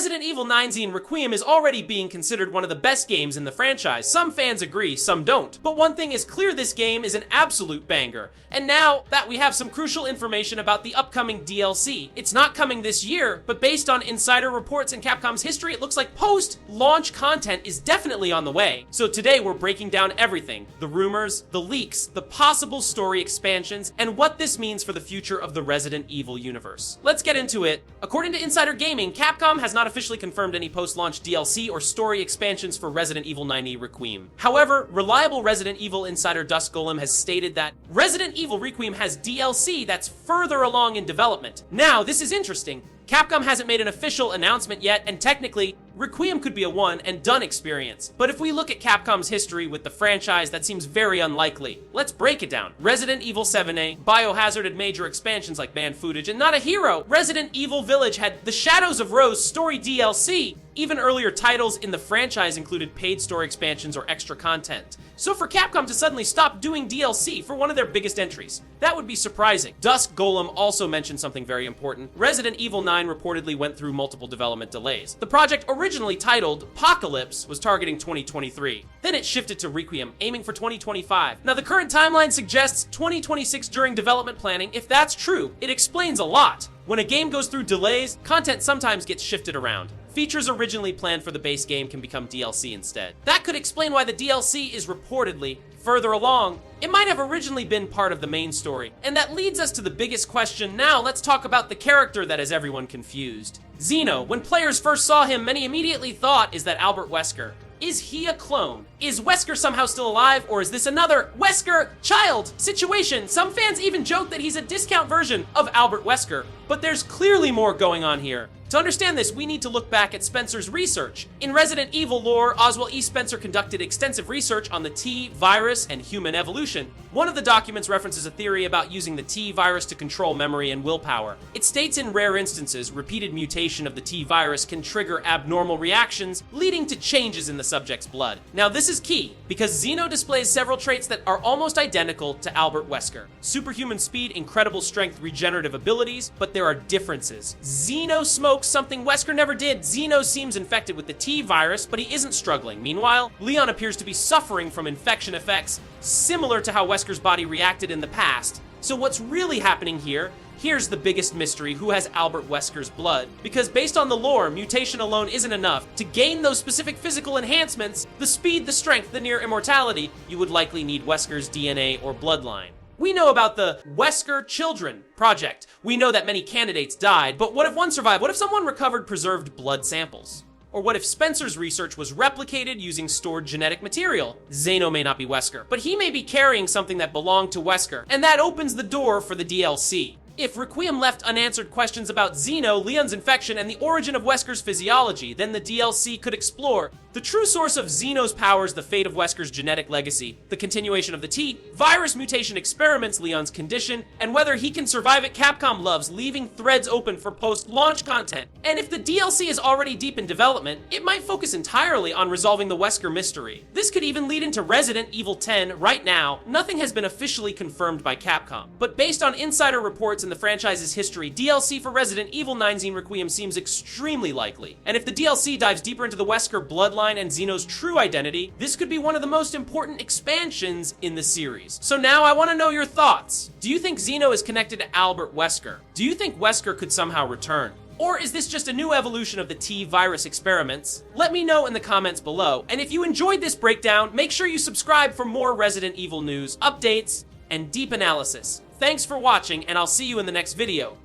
Resident Evil 9 Requiem is already being considered one of the best games in the franchise. Some fans agree, some don't. But one thing is clear, this game is an absolute banger. And now that we have some crucial information about the upcoming DLC, it's not coming this year, but based on insider reports in Capcom's history, it looks like post-launch content is definitely on the way. So today we're breaking down everything: the rumors, the leaks, the possible story expansions, and what this means for the future of the Resident Evil universe. Let's get into it. According to Insider Gaming, Capcom has not officially confirmed any post-launch DLC or story expansions for Resident Evil 9 Requiem. However, reliable Resident Evil insider Dusk Golem has stated that Resident Evil Requiem has DLC that's further along in development. Now, this is interesting. Capcom hasn't made an official announcement yet, and technically, Requiem could be a one-and-done experience. But if we look at Capcom's history with the franchise, that seems very unlikely. Let's break it down. Resident Evil 7A, Biohazard had major expansions like banned footage, and not a hero. Resident Evil Village had the Shadows of Rose story DLC. Even earlier titles in the franchise included paid story expansions or extra content. So for Capcom to suddenly stop doing DLC for one of their biggest entries, that would be surprising. Dusk Golem also mentioned something very important. Resident Evil 9 reportedly went through multiple development delays. The project, originally titled Apocalypse, was targeting 2023. Then it shifted to Requiem, aiming for 2025. Now the current timeline suggests 2026 during development planning. If that's true, it explains a lot. When a game goes through delays, content sometimes gets shifted around. Features originally planned for the base game can become DLC instead. That could explain why the DLC is reportedly further along. It might have originally been part of the main story. And that leads us to the biggest question now. Let's talk about the character that has everyone confused. Zeno. When players first saw him, many immediately thought, is that Albert Wesker? Is he a clone? Is Wesker somehow still alive, or is this another Wesker child situation? Some fans even joke that he's a discount version of Albert Wesker, but there's clearly more going on here. To understand this, we need to look back at Spencer's research. In Resident Evil lore, Oswald E. Spencer conducted extensive research on the T virus and human evolution. One of the documents references a theory about using the T virus to control memory and willpower. It states in rare instances, repeated mutation of the T virus can trigger abnormal reactions, leading to changes in the subject's blood. Now this is key, because Zeno displays several traits that are almost identical to Albert Wesker. Superhuman speed, incredible strength, regenerative abilities, but there are differences. Zeno smokes something Wesker never did. Zeno seems infected with the T virus, but he isn't struggling. Meanwhile, Leon appears to be suffering from infection effects similar to how Wesker's body reacted in the past. So what's really happening here? Here's the biggest mystery: who has Albert Wesker's blood? Because based on the lore, mutation alone isn't enough. To gain those specific physical enhancements, the speed, the strength, the near immortality, you would likely need Wesker's DNA or bloodline. We know about the Wesker Children project. We know that many candidates died, but what if one survived? What if someone recovered preserved blood samples? Or what if Spencer's research was replicated using stored genetic material? Zeno may not be Wesker, but he may be carrying something that belonged to Wesker, and that opens the door for the DLC. If Requiem left unanswered questions about Zeno, Leon's infection, and the origin of Wesker's physiology, then the DLC could explore the true source of Zeno's powers, the fate of Wesker's genetic legacy, the continuation of the T virus mutation experiments, Leon's condition, and whether he can survive it. Capcom loves leaving threads open for post-launch content. And if the DLC is already deep in development, it might focus entirely on resolving the Wesker mystery. This could even lead into Resident Evil 10. Right now, nothing has been officially confirmed by Capcom, but based on insider reports in the franchise's history, DLC for Resident Evil 9 Requiem seems extremely likely. And if the DLC dives deeper into the Wesker bloodline and Zeno's true identity, this could be one of the most important expansions in the series. So now I want to know your thoughts. Do you think Zeno is connected to Albert Wesker? Do you think Wesker could somehow return? Or is this just a new evolution of the T virus experiments? Let me know in the comments below. And if you enjoyed this breakdown, make sure you subscribe for more Resident Evil news, updates, and deep analysis. Thanks for watching, and I'll see you in the next video.